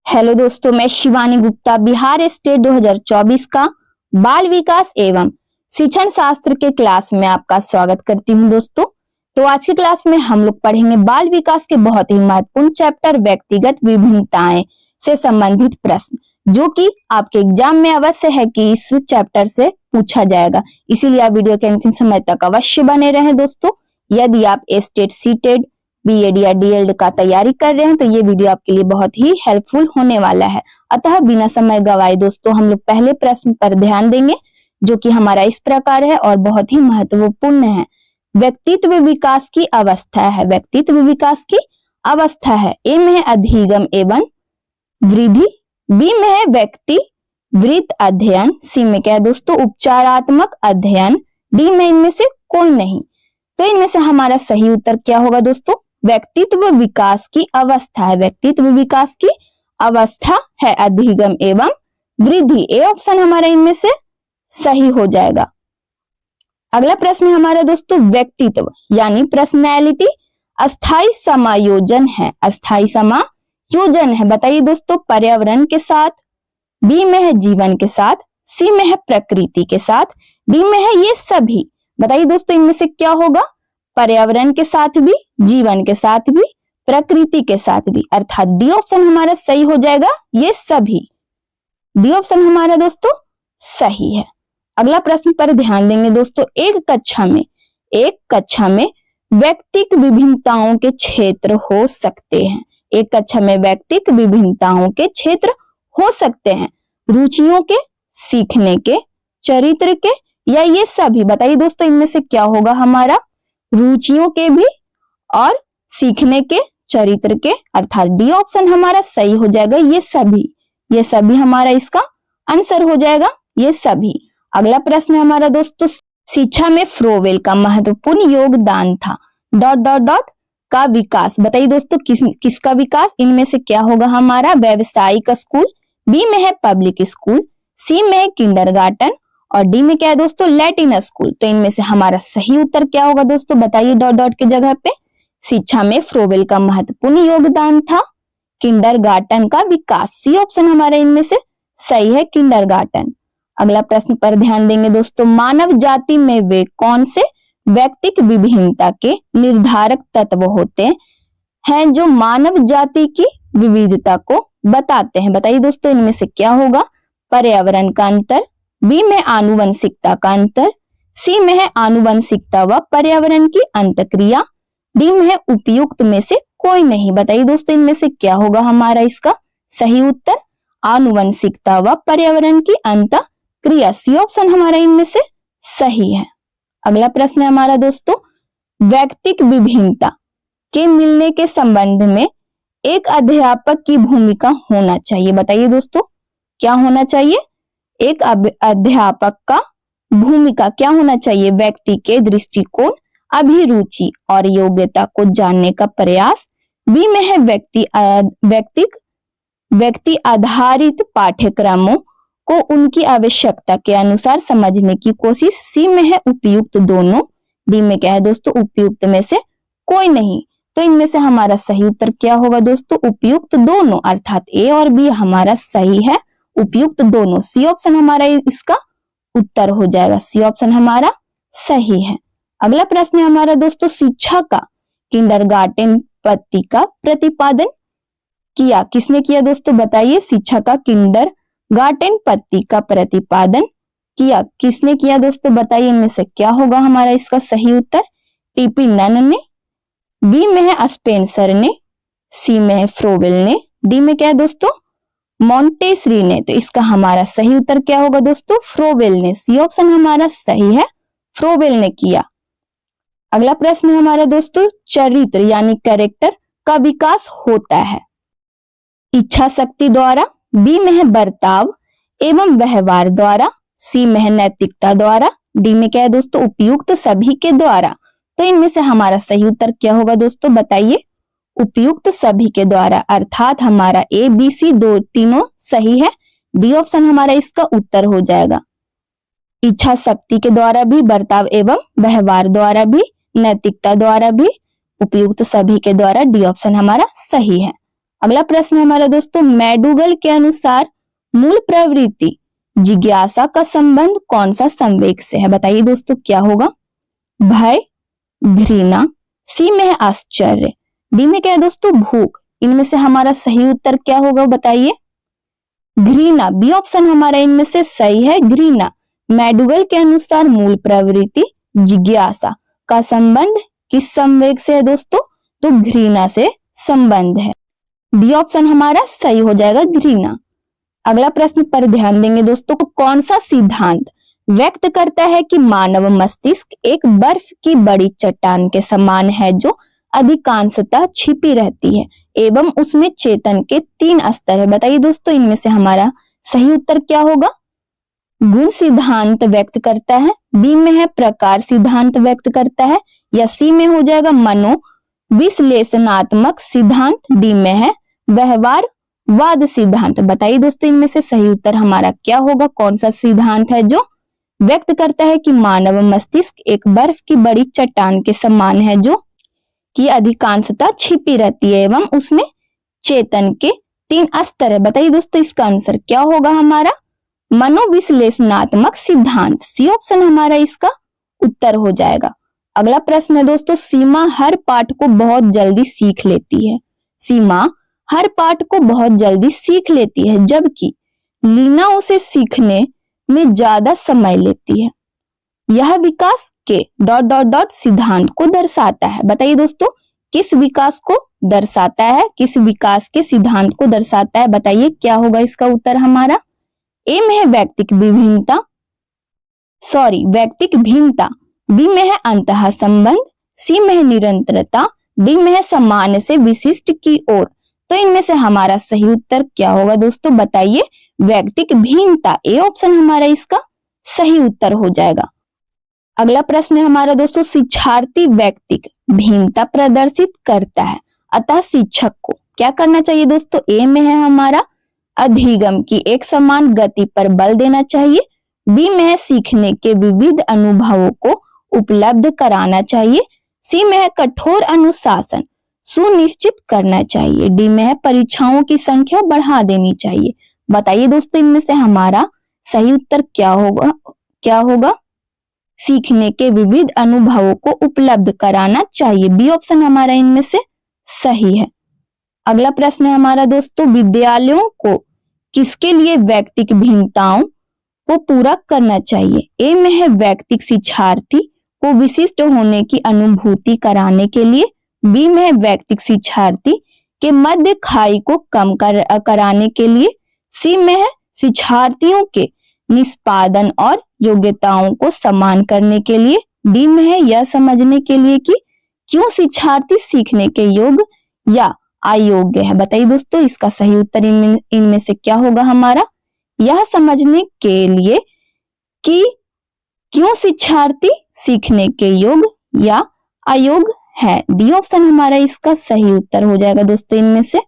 Hello दोस्तों, मैं Shivani Gupta Bihar state 2024 का बाल विकास एवं शिक्षण शास्त्र के क्लास में आपका स्वागत करती हूं दोस्तों। तो आज की क्लास में हम लोग पढ़ेंगे बाल विकास के बहुत ही महत्वपूर्ण चैप्टर व्यक्तिगत विभिन्नताएं से संबंधित प्रश्न, जो कि आपके एग्जाम में अवश्य है कि इस चैप्टर से पूछा जाएगा। इसीलिए आप वीडियो के अंतिम समय तक अवश्य बने रहें दोस्तों। यदि आप स्टेट, सीटेट, बीएड या डीएलएड का तैयारी कर रहे हैं तो ये वीडियो आपके लिए बहुत ही हेल्पफुल होने वाला है। अतः बिना समय गवाए दोस्तों हम लोग पहले प्रश्न पर ध्यान देंगे, जो कि हमारा इस प्रकार है और बहुत ही महत्वपूर्ण है। व्यक्तित्व विकास की अवस्था है। व्यक्तित्व विकास की अवस्था है। ए में है अधिगम एवं वृद्धि, बी में है व्यक्ति वृत्त अध्ययन, सी में क्या है दोस्तों उपचारात्मक अध्ययन, डी में इनमें से कोई नहीं। तो इनमें से हमारा सही उत्तर क्या होगा दोस्तों? व्यक्तित्व विकास की अवस्था है। व्यक्तित्व विकास की अवस्था है अधिगम एवं वृद्धि। ए ऑप्शन हमारा इनमें से सही हो जाएगा। अगला प्रश्न हमारा दोस्तों व्यक्तित्व यानी पर्सनैलिटी अस्थाई समायोजन है। अस्थाई समायोजन है। बताइए दोस्तों पर्यावरण के साथ, बी में है जीवन के साथ, सी में है प्रकृति के साथ, डी में है ये सभी। बताइए दोस्तों इनमें से क्या होगा? पर्यावरण के साथ भी, जीवन के साथ भी, प्रकृति के साथ भी, अर्थात डी ऑप्शन हमारा सही हो जाएगा, ये सभी। डी ऑप्शन हमारा दोस्तों सही है। अगला प्रश्न पर ध्यान देंगे दोस्तों। एक कक्षा में व्यक्तिक विभिन्नताओं के क्षेत्र हो सकते हैं। एक कक्षा में व्यक्तिक विभिन्नताओं के क्षेत्र हो सकते हैं। रुचियों के, सीखने के, चरित्र के या ये सभी। बताइए दोस्तों इनमें से क्या होगा हमारा? रुचियों के भी और सीखने के, चरित्र के, अर्थात डी ऑप्शन हमारा सही हो जाएगा, ये सभी। ये सभी हमारा इसका आंसर हो जाएगा, ये सभी। अगला प्रश्न हमारा दोस्तों शिक्षा में फ्रोवेल का महत्वपूर्ण योगदान था डॉट डॉट डॉट का विकास। बताइए दोस्तों किसका विकास? इनमें से क्या होगा हमारा? व्यावसायिक स्कूल, बी में है पब्लिक स्कूल, सी में है किंडरगार्टन और डी में क्या है दोस्तों लैटिन स्कूल। तो इनमें से हमारा सही उत्तर क्या होगा दोस्तों? बताइए डॉट डॉट के जगह पे। शिक्षा में फ्रोवेल का महत्वपूर्ण योगदान था किंडरगार्टन का विकास। सी ऑप्शन हमारा इनमें से सही है, किंडरगार्टन। अगला प्रश्न पर ध्यान देंगे दोस्तों। मानव जाति में वे कौन से व्यक्तिक विभिन्नता के निर्धारक तत्व होते हैं जो मानव जाति की विविधता को बताते हैं? बताइए दोस्तों इनमें से क्या होगा? पर्यावरण का अंतर, बी में आनुवंशिकता का अंतर, सी में है आनुवंशिकता व पर्यावरण की अंतःक्रिया, डी में है उपयुक्त में से कोई नहीं। बताइए दोस्तों इनमें से क्या होगा हमारा इसका सही उत्तर? आनुवंशिकता व पर्यावरण की अंतःक्रिया। सी ऑप्शन हमारा इनमें से सही है। अगला प्रश्न है हमारा दोस्तों व्यक्तिक विभिन्नता के मिलने के संबंध में एक अध्यापक की भूमिका होना चाहिए। बताइए दोस्तों क्या होना चाहिए? एक अध्यापक का भूमिका क्या होना चाहिए? व्यक्ति के दृष्टिकोण, अभिरुचि और योग्यता को जानने का प्रयास, बी में है व्यक्ति आधारित पाठ्यक्रमों को उनकी आवश्यकता के अनुसार समझने की कोशिश, सी में है उपयुक्त दोनों, डी में क्या है दोस्तों उपयुक्त में से कोई नहीं। तो इनमें से हमारा सही उत्तर क्या होगा दोस्तों? उपयुक्त दोनों, अर्थात ए और बी हमारा सही है, उपयुक्त दोनों। सी ऑप्शन हमारा इसका उत्तर हो जाएगा, सी ऑप्शन हमारा सही है। अगला प्रश्न है हमारा दोस्तों शिक्षा का किंडरगार्टन पद्धति का प्रतिपादन किया किसने किया दोस्तों? बताइए शिक्षा का किंडरगार्टन पद्धति का प्रतिपादन किया किसने किया दोस्तों? बताइए इनमें से क्या होगा हमारा इसका सही उत्तर? टीपी नन ने, बी में है स्पेंसर ने, सी में है फ्रोवेल ने, डी में क्या है दोस्तों मॉन्टेसरी ने। तो इसका हमारा सही उत्तर क्या होगा दोस्तों? फ्रोवेल ने। सी ऑप्शन हमारा सही है, फ्रोवेल ने किया। अगला प्रश्न है हमारा दोस्तों चरित्र यानी कैरेक्टर का विकास होता है इच्छा शक्ति द्वारा, बी में है बर्ताव एवं व्यवहार द्वारा, सी में है नैतिकता द्वारा, डी में क्या है दोस्तों उपयुक्त सभी के द्वारा। तो इनमें से हमारा सही उत्तर क्या होगा दोस्तों? बताइए। उपयुक्त सभी के द्वारा, अर्थात हमारा ए बी सी तीनों सही है, डी ऑप्शन हमारा इसका उत्तर हो जाएगा। इच्छा शक्ति के द्वारा भी, बर्ताव एवं व्यवहार द्वारा भी, नैतिकता द्वारा भी, उपयुक्त सभी के द्वारा, डी ऑप्शन हमारा सही है। अगला प्रश्न है हमारा दोस्तों, मैडूगल के अनुसार मूल प्रवृत्ति जिज्ञासा का संबंध कौन सा संवेग से है? बताइए दोस्तों क्या होगा? भय, घृणा, सी में है आश्चर्य, डी में क्या है दोस्तों? भूख। इनमें से हमारा सही उत्तर क्या होगा बताइए? घृणा। बी ऑप्शन हमारा इनमें से सही है, घृणा। मैडूगल के अनुसार मूल प्रवृत्ति जिज्ञासा का संबंध किस संवेग से है दोस्तों? तो घृणा से संबंध है। डी ऑप्शन हमारा सही हो जाएगा, घृणा। अगला प्रश्न पर ध्यान देंगे दोस्तों, कौन सा सिद्धांत व्यक्त करता है कि मानव मस्तिष्क एक बर्फ की बड़ी चट्टान के समान है जो अधिकांशतः छिपी रहती है एवं उसमें चेतन के 3 स्तर है? बताइए दोस्तों इनमें से हमारा सही उत्तर क्या होगा? गुण सिद्धांत व्यक्त करता है, बी में है प्रकार सिद्धांत व्यक्त करता है, या सी में हो जाएगा मनो विश्लेषणात्मक सिद्धांत, डी में है व्यवहारवाद सिद्धांत। बताइए दोस्तों इनमें से सही उत्तर हमारा क्या होगा? कौन सा सिद्धांत है जो व्यक्त करता है कि मानव मस्तिष्क एक बर्फ की बड़ी चट्टान के समान है जो कि अधिकांशतः छिपी रहती है एवं उसमें चेतन के 3 स्तर है? बताइए दोस्तों इसका आंसर क्या होगा हमारा? मनोविश्लेषणात्मक सिद्धांत। सी ऑप्शन हमारा इसका उत्तर हो जाएगा। अगला प्रश्न है दोस्तों, सीमा हर पाठ को बहुत जल्दी सीख लेती है। सीमा हर पाठ को बहुत जल्दी सीख लेती है जबकि लीना उसे सीखने में ज्यादा समय लेती है। यह विकास के ... सिद्धांत को दर्शाता है। बताइए दोस्तों किस विकास को दर्शाता है? किस विकास के सिद्धांत को दर्शाता है? बताइए क्या होगा इसका उत्तर हमारा? ए में है व्यक्तिक भिन्नता, बी में है अंतः संबंध, सी में है निरंतरता, डी में है समान से विशिष्ट की ओर। तो इनमें से हमारा सही उत्तर क्या होगा दोस्तों? बताइए व्यक्तिक भिन्नता। ए ऑप्शन हमारा इसका सही उत्तर हो जाएगा। अगला प्रश्न है हमारा दोस्तों, शिक्षार्थी व्यक्तिक भिन्नता प्रदर्शित करता है अतः शिक्षक को क्या करना चाहिए दोस्तों? ए में है हमारा अधिगम की एक समान गति पर बल देना चाहिए, बी में है सीखने के विविध अनुभवों को उपलब्ध कराना चाहिए, सी में है कठोर अनुशासन सुनिश्चित करना चाहिए, डी में है परीक्षाओं की संख्या बढ़ा देनी चाहिए। बताइए दोस्तों इनमें से हमारा सही उत्तर क्या होगा? सीखने के विविध अनुभवों को उपलब्ध कराना चाहिए। बी ऑप्शन हमारा इनमें से सही है। अगला प्रश्न है हमारा दोस्तों, विद्यालयों को किसके लिए व्यक्तिक भिन्नताओं को पूरा करना चाहिए? ए में है व्यक्तिक शिक्षार्थी को विशिष्ट होने की अनुभूति कराने के लिए, बी में है व्यक्तिक शिक्षार्थी के मध्य खाई को कम कराने के लिए, सी में है शिक्षार्थियों के निष्पादन और योग्यताओं को समान करने के लिए, डी में है यह समझने के लिए कि क्यों शिक्षार्थी सीखने के योग्य या अयोग्य है। बताइए दोस्तों इसका सही उत्तर इनमें से क्या होगा हमारा? यह समझने के लिए कि क्यों शिक्षार्थी सीखने के योग्य या अयोग्य है। डी ऑप्शन हमारा इसका सही उत्तर हो जाएगा दोस्तों इनमें से।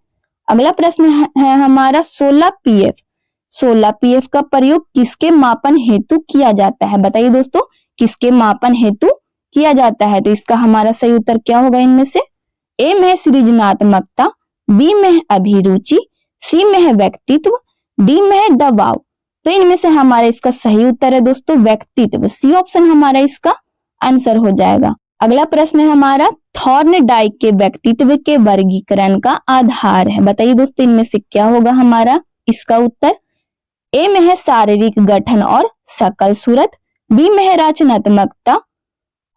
अगला प्रश्न है हमारा 16 पीएफ का प्रयोग किसके मापन हेतु किया जाता है? बताइए दोस्तों किसके मापन हेतु किया जाता है? तो इसका हमारा सही उत्तर क्या होगा इनमें से? ए में है सृजनात्मकता, बी में है अभिरुचि, सी में है व्यक्तित्व, डी में है दबाव। तो इनमें से हमारा इसका सही उत्तर है दोस्तों व्यक्तित्व। सी ऑप्शन हमारा इसका आंसर हो जाएगा। अगला प्रश्न है हमारा थॉर्नडाइक के व्यक्तित्व के वर्गीकरण का आधार है। बताइए दोस्तों इनमें से क्या होगा हमारा इसका उत्तर? ए में है शारीरिक गठन और सकल सूरत, बी में है रचनात्मकता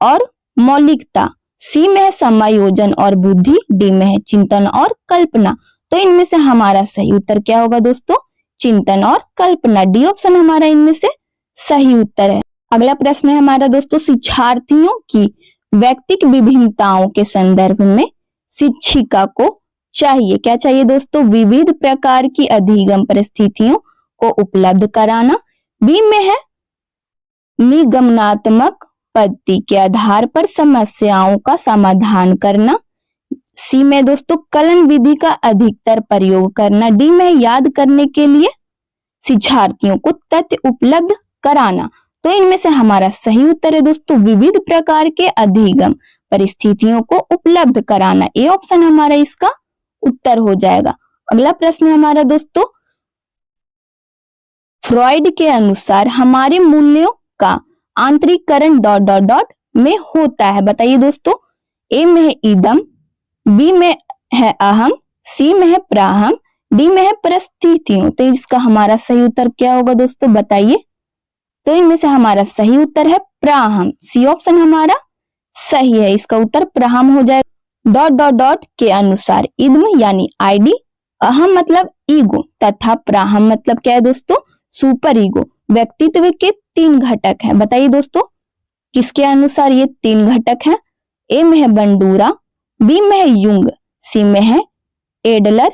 और मौलिकता, सी में है समायोजन और बुद्धि, डी में है चिंतन और कल्पना। तो इनमें से हमारा सही उत्तर क्या होगा दोस्तों? चिंतन और कल्पना। डी ऑप्शन हमारा इनमें से सही उत्तर है। अगला प्रश्न है हमारा दोस्तों शिक्षार्थियों की व्यक्तिक विभिन्नताओं के संदर्भ में शिक्षिका को चाहिए क्या चाहिए दोस्तों? विविध प्रकार की अधिगम परिस्थितियों को उपलब्ध कराना, बी में है निगमनात्मक पद्धति के आधार पर समस्याओं का समाधान करना, सी में दोस्तों कलन विधि का अधिकतर प्रयोग करना, डी में याद करने के लिए शिक्षार्थियों को तथ्य उपलब्ध कराना। तो इनमें से हमारा सही उत्तर है दोस्तों विविध प्रकार के अधिगम परिस्थितियों को उपलब्ध कराना। ए ऑप्शन हमारा इसका उत्तर हो जाएगा। अगला प्रश्न है हमारा दोस्तों, फ्रॉइड के अनुसार हमारे मूल्यों का आंतरिकरण डॉट डॉट डॉट में होता है। बताइए दोस्तों, ए में है ईदम, बी में है अहम, सी में है प्राहम, डी में है परिस्थितियों। तो इसका हमारा सही उत्तर क्या होगा दोस्तों, बताइए। तो इनमें से हमारा सही उत्तर है प्राहम। सी ऑप्शन हमारा सही है, इसका उत्तर प्राहम हो जाएगा। डॉट डॉट डॉट के अनुसार इद्म यानी आईडी, अहम मतलब ईगो तथा प्राहम मतलब क्या है दोस्तों, सुपर ईगो व्यक्तित्व के 3 घटक हैं। बताइए दोस्तों, किसके अनुसार ये 3 घटक हैं। ए में है बंडूरा, बी में है युंग, सी में है एडलर,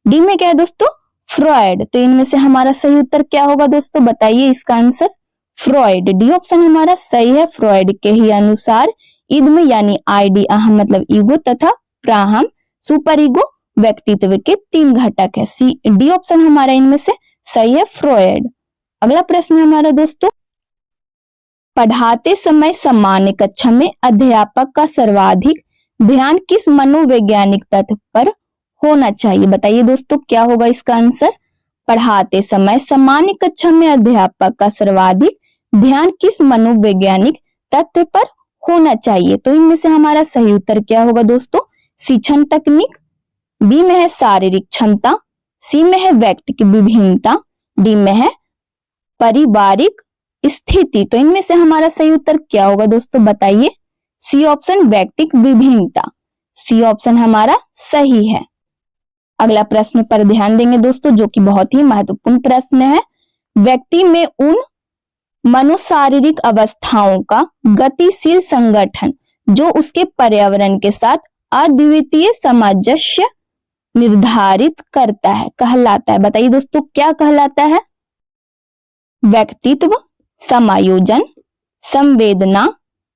डी में क्या है दोस्तों, फ्रॉइड। तो इनमें से हमारा सही उत्तर क्या होगा दोस्तों, बताइए इसका आंसर फ्रॉइड। डी ऑप्शन हमारा सही है। फ्रॉइड के ही अनुसार इद्म यानी आईडी, अहम मतलब ईगो तथा प्राहम सुपर ईगो व्यक्तित्व के 3 घटक है। सी डी ऑप्शन हमारा इनमें से सही है, फ्रॉइड। अगला प्रश्न है हमारा दोस्तों, पढ़ाते समय सामान्य कक्षा में अध्यापक का सर्वाधिक ध्यान किस मनोवैज्ञानिक तथ्य पर होना चाहिए। बताइए दोस्तों, क्या होगा इसका आंसर। पढ़ाते समय सामान्य कक्षा में अध्यापक का सर्वाधिक ध्यान किस मनोवैज्ञानिक तथ्य पर होना चाहिए। तो इनमें से हमारा सही उत्तर क्या होगा दोस्तों, शिक्षण तकनीक, बी में है शारीरिक क्षमता, सी में है व्यक्ति की विभिन्नता, डी में है पारिवारिक स्थिति। तो इनमें से हमारा सही उत्तर क्या होगा दोस्तों, बताइए। सी ऑप्शन व्यक्तिक विभिन्नता, सी ऑप्शन हमारा सही है। अगला प्रश्न पर ध्यान देंगे दोस्तों, जो कि बहुत ही महत्वपूर्ण प्रश्न है। व्यक्ति में उन मनोशारीरिक अवस्थाओं का गतिशील संगठन जो उसके पर्यावरण के साथ अद्वितीय सामंजस्य निर्धारित करता है कहलाता है। बताइए दोस्तों, क्या कहलाता है। व्यक्तित्व, समायोजन, संवेदना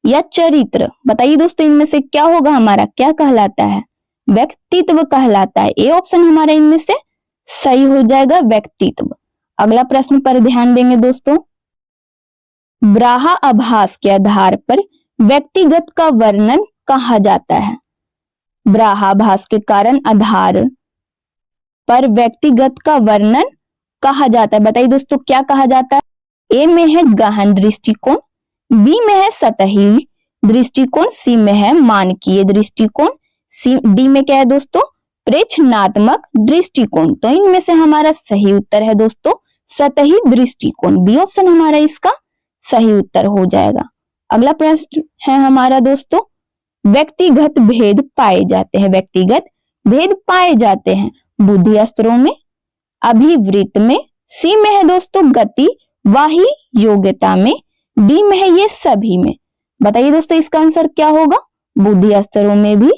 या चरित्र। बताइए दोस्तों, इनमें से क्या होगा हमारा, क्या कहलाता है। व्यक्तित्व कहलाता है। ए ऑप्शन हमारा इनमें से सही हो जाएगा, व्यक्तित्व। अगला प्रश्न पर ध्यान देंगे दोस्तों, ब्राहा आभास के आधार पर व्यक्तिगत का वर्णन कहा जाता है। ब्राहा आभास के कारण आधार पर व्यक्तिगत का वर्णन कहा जाता है। बताइए दोस्तों, क्या कहा जाता है। ए में है गहन दृष्टिकोण, बी में है सतही दृष्टिकोण, सी में है मानकीय दृष्टिकोण, डी में क्या है दोस्तों, प्रेक्षणात्मक दृष्टिकोण। तो इनमें से हमारा सही उत्तर है दोस्तों सतही दृष्टिकोण। बी ऑप्शन हमारा इसका सही उत्तर हो जाएगा। अगला प्रश्न है हमारा दोस्तों, व्यक्तिगत भेद पाए जाते हैं। व्यक्तिगत भेद पाए जाते हैं बुद्धि स्तरों में, अभिवृत्त में, सी में है दोस्तों गति वाही योग्यता में, डी में है ये सभी में। बताइए दोस्तों, इसका आंसर क्या होगा। बुद्धि स्तरों में भी,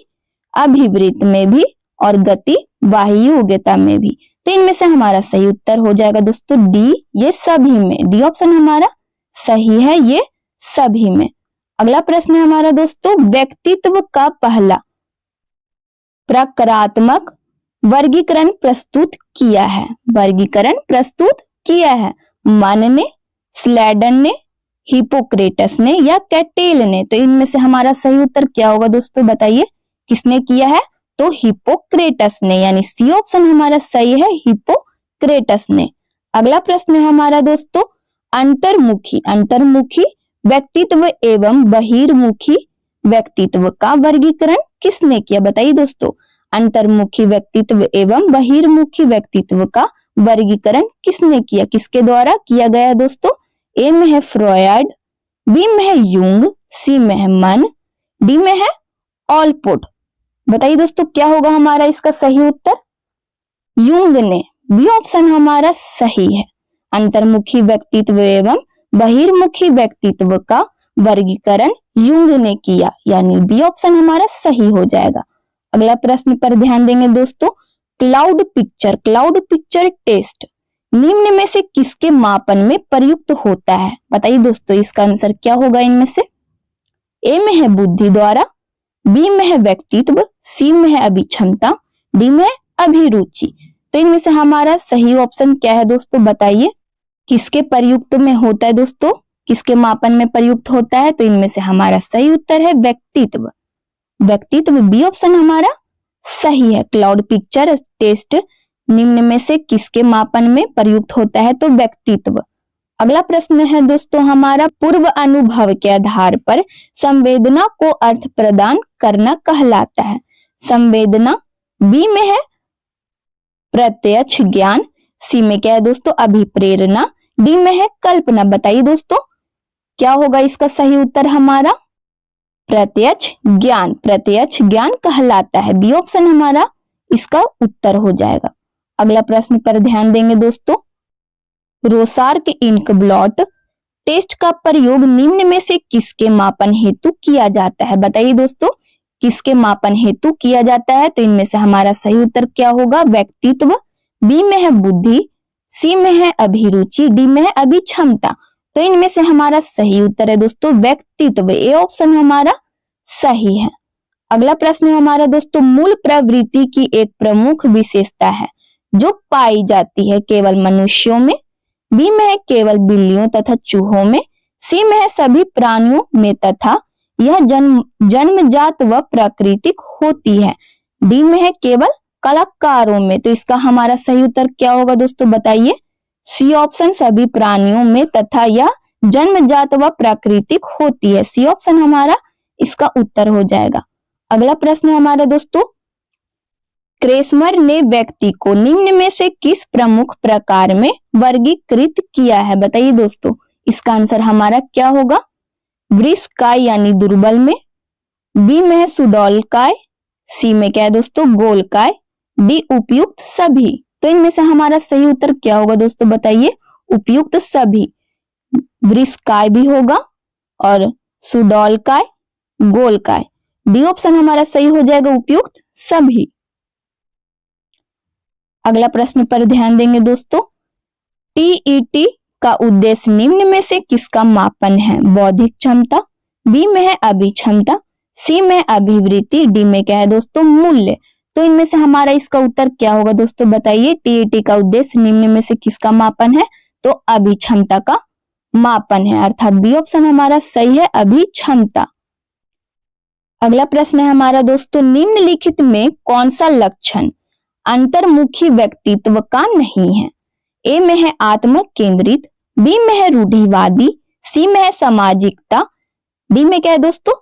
अभिवृत्त में भी और गति वाही योग्यता में भी। तो इनमें से हमारा सही उत्तर हो जाएगा दोस्तों डी, ये सभी में। डी ऑप्शन हमारा सही है, ये सभी में। अगला प्रश्न है हमारा दोस्तों, व्यक्तित्व का पहला प्रकारात्मक वर्गीकरण प्रस्तुत किया है। वर्गीकरण प्रस्तुत किया है मन ने, स्लेडन ने, हिपोक्रेटस ने या कैटेल ने। तो इनमें से हमारा सही उत्तर क्या होगा दोस्तों, बताइए किसने किया है। तो हिपोक्रेटस ने, यानी सी ऑप्शन हमारा सही है, हिपोक्रेटस ने। अगला प्रश्न है हमारा दोस्तों, अंतर्मुखी अंतर्मुखी व्यक्तित्व एवं बहिर्मुखी व्यक्तित्व का वर्गीकरण किसने किया। बताइए दोस्तों, अंतर्मुखी व्यक्तित्व एवं बहिर्मुखी व्यक्तित्व का वर्गीकरण किसने किया, किसके द्वारा किया गया दोस्तों। ए में है फ्रॉयड, बी में है यूंग, सी में है मन, डी में है ऑलपोर्ट। बताइए दोस्तों, क्या होगा हमारा इसका सही उत्तर। यूंग ने, बी ऑप्शन हमारा सही है। अंतर्मुखी व्यक्तित्व एवं बहिर्मुखी व्यक्तित्व का वर्गीकरण यूंग ने किया, यानी बी ऑप्शन हमारा सही हो जाएगा। अगला प्रश्न पर ध्यान देंगे दोस्तों, क्लाउड पिक्चर टेस्ट निम्न में से किसके मापन में प्रयुक्त होता है। बताइए दोस्तों, इसका आंसर क्या होगा इनमें से। ए में है बुद्धि द्वारा, बी में है व्यक्तित्व, सी में है अभिक्षमता, डी में है अभिरुचि। तो इनमें से हमारा सही ऑप्शन क्या है दोस्तों, बताइए किसके प्रयुक्त में होता है दोस्तों, किसके मापन में प्रयुक्त होता है। तो इनमें से हमारा सही उत्तर है व्यक्तित्व। व्यक्तित्व बी ऑप्शन हमारा सही है। क्लाउड पिक्चर टेस्ट निम्न में से किसके मापन में प्रयुक्त होता है? तो व्यक्तित्व। अगला प्रश्न है दोस्तों हमारा, पूर्व अनुभव के आधार पर संवेदना को अर्थ प्रदान करना कहलाता है। संवेदना बी में है प्रत्यक्ष ज्ञान, सी में क्या है दोस्तों अभिप्रेरणा, डी में है कल्पना। बताइए दोस्तों क्या होगा इसका सही उत्तर हमारा? प्रत्यक्ष ज्ञान। प्रत्यक्ष ज्ञान कहलाता है, बी ऑप्शन हमारा इसका उत्तर हो जाएगा। अगला प्रश्न पर ध्यान देंगे दोस्तों, रोसार्क इंक ब्लॉट टेस्ट का प्रयोग निम्न में से किसके मापन हेतु किया जाता है? बताइए दोस्तों किसके मापन हेतु किया जाता है? तो इनमें से हमारा सही उत्तर क्या होगा? व्यक्तित्व, बी में है बुद्धि, सी में है अभिरुचि, डी में है अभिक्षमता। तो इनमें से हमारा सही उत्तर है दोस्तों व्यक्तित्व, ए ऑप्शन हमारा सही है। अगला प्रश्न है हमारा दोस्तों, मूल प्रवृत्ति की एक प्रमुख विशेषता है जो पाई जाती है केवल मनुष्यों में, बी में है केवल बिल्लियों तथा चूहों में, सी में है सभी प्राणियों में तथा यह जन्मजात व प्राकृतिक होती है, डी में है केवल कलाकारों में। तो इसका हमारा सही उत्तर क्या होगा दोस्तों बताइए? सी ऑप्शन सभी प्राणियों में तथा यह जन्मजात व प्राकृतिक होती है, सी ऑप्शन हमारा इसका उत्तर हो जाएगा। अगला प्रश्न हमारा दोस्तों, क्रेस्मर ने व्यक्ति को निम्न में से किस प्रमुख प्रकार में वर्गीकृत किया है? बताइए दोस्तों इसका आंसर हमारा क्या होगा? वृषकाय यानी दुर्बल में, बी में है सुडौलकाय, सी में क्या है दोस्तों गोलकाय, डी उपयुक्त सभी। तो इनमें से हमारा सही उत्तर क्या होगा दोस्तों बताइए? उपयुक्त सभी। वृषकाय भी होगा और सुडौलकाय, गोलकाय, डी ऑप्शन हमारा सही हो जाएगा उपयुक्त सभी। अगला प्रश्न पर ध्यान देंगे दोस्तों, टीईटी का उद्देश्य निम्न में से किसका मापन है? बौद्धिक क्षमता, बी में है अभिक्षमता, सी में है अभिवृत्ति, डी में क्या है दोस्तों मूल्य। तो इनमें से हमारा इसका उत्तर क्या होगा दोस्तों बताइए? टीईटी का उद्देश्य निम्न में से किसका मापन है? तो अभिक्षमता का मापन है, अर्थात बी ऑप्शन हमारा सही है अभिक्षमता। अगला प्रश्न है हमारा दोस्तों, निम्नलिखित में कौन सा लक्षण अंतर्मुखी व्यक्तित्व का नहीं है? ए में है आत्म केंद्रित, बी में है रूढ़िवादी, सी में है सामाजिकता, डी में क्या है दोस्तों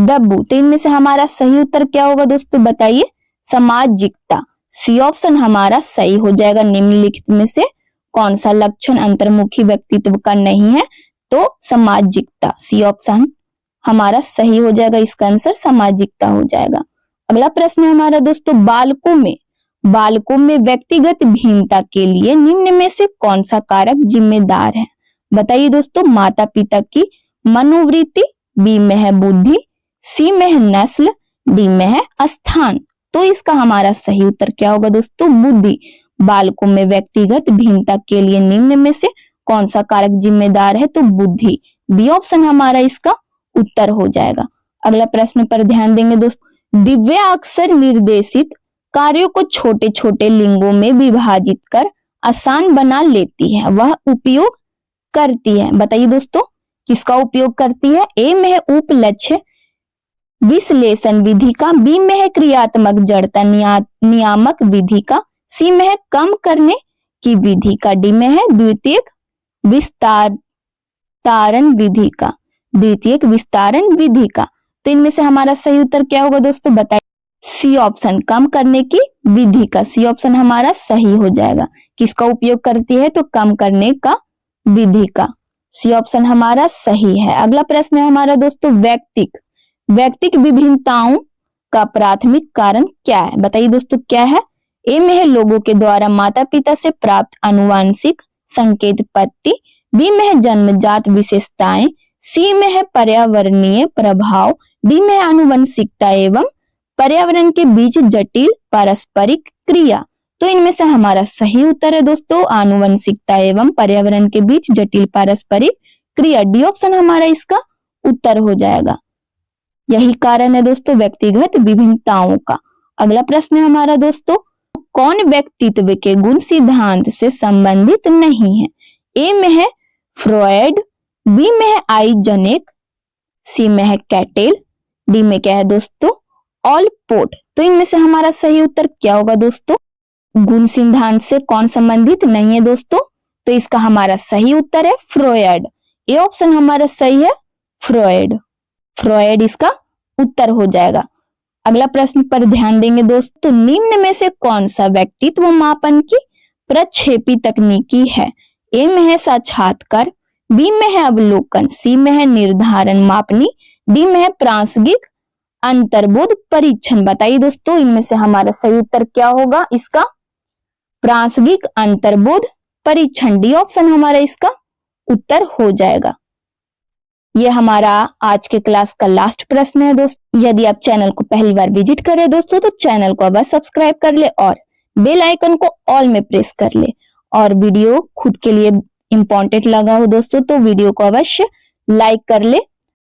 दब्बू। तो इनमें से हमारा सही उत्तर क्या होगा दोस्तों बताइए? सामाजिकता, सी ऑप्शन हमारा सही हो जाएगा। निम्नलिखित में से कौन सा लक्षण अंतर्मुखी व्यक्तित्व का नहीं है? तो सामाजिकता, सी ऑप्शन हमारा सही हो जाएगा, इसका आंसर सामाजिकता हो जाएगा। अगला प्रश्न है हमारा दोस्तों, बालकों में व्यक्तिगत भिन्नता के लिए निम्न में से कौन सा कारक जिम्मेदार है? बताइए दोस्तों, माता पिता की मनोवृत्ति, बी में है बुद्धि, सी में है नस्ल, डी में है स्थान। तो इसका हमारा सही उत्तर क्या होगा दोस्तों? बुद्धि। बालकों में व्यक्तिगत भिन्नता के लिए निम्न में से कौन सा कारक जिम्मेदार है? तो बुद्धि, बी ऑप्शन हमारा इसका उत्तर हो जाएगा। अगला प्रश्न पर ध्यान देंगे दोस्तों, दिव्या अक्सर निर्देशित कार्यों को छोटे छोटे लिंगों में विभाजित कर आसान बना लेती है, वह उपयोग करती है। बताइए दोस्तों किसका उपयोग करती है? ए में है उप लक्ष्य विश्लेषण विधि का, बी में है क्रियात्मक जड़ता नियामक विधि का, सी में है कम करने की विधि का, डी में है द्वितीयक विस्तारण विधि का, द्वितीयक विस्तारण विधि का। तो इनमें से हमारा सही उत्तर क्या होगा दोस्तों बताइए? सी ऑप्शन कम करने की विधि का, सी ऑप्शन हमारा सही हो जाएगा। किसका उपयोग करती है? तो कम करने का विधि का, सी ऑप्शन हमारा सही है। अगला प्रश्न है हमारा दोस्तों, व्यक्तिक विभिन्नताओं का प्राथमिक कारण क्या है? बताइए दोस्तों क्या है? ए में है लोगों के द्वारा माता पिता से प्राप्त आनुवांशिक संकेत पत्ती, बी में है जन्मजात विशेषताएं, सी में है पर्यावरणीय प्रभाव, डी में है आनुवंशिकता एवं पर्यावरण के बीच जटिल पारस्परिक क्रिया। तो इनमें से हमारा सही उत्तर है दोस्तों आनुवंशिकता एवं पर्यावरण के बीच जटिल पारस्परिक क्रिया, डी ऑप्शन हमारा इसका उत्तर हो जाएगा। यही कारण है दोस्तों व्यक्तिगत विभिन्नताओं का। अगला प्रश्न है हमारा दोस्तों, कौन व्यक्तित्व के गुण सिद्धांत से संबंधित नहीं है? ए में है फ्रॉयड, बी में है आइजनेक, सी में है कैटेल, डी में क्या है दोस्तों ऑलपोर्ट। तो इनमें से हमारा सही उत्तर क्या होगा दोस्तों? गुण सिद्धांत से कौन संबंधित नहीं है दोस्तों? तो इसका हमारा सही उत्तर है फ्रॉयड। ये ऑप्शन हमारा सही है, फ्रॉयड। फ्रॉयड इसका उत्तर हो जाएगा। अगला प्रश्न पर ध्यान देंगे दोस्तों, निम्न में से कौन सा व्यक्तित्व मापन की प्रक्षेपी तकनीकी है? ए में है साक्षात्कार, बी में है अवलोकन, सी में है निर्धारण मापनी, डी में है प्रासंगिक अंतर्बोध परीक्षण। बताइए दोस्तों, इनमें से हमारा सही उत्तर क्या होगा? इसका प्रासंगिक अंतर्बोध परीक्षण, डी ऑप्शन हमारा इसका उत्तर हो जाएगा। यह हमारा आज के क्लास का लास्ट प्रश्न है दोस्तों। यदि आप चैनल को पहली बार विजिट कर रहे दोस्तों तो चैनल को अवश्य सब्सक्राइब कर ले और बेल आइकन को ऑल में प्रेस कर ले। और वीडियो खुद के लिए इंपॉर्टेंट लगा हो दोस्तों तो वीडियो को अवश्य लाइक कर ले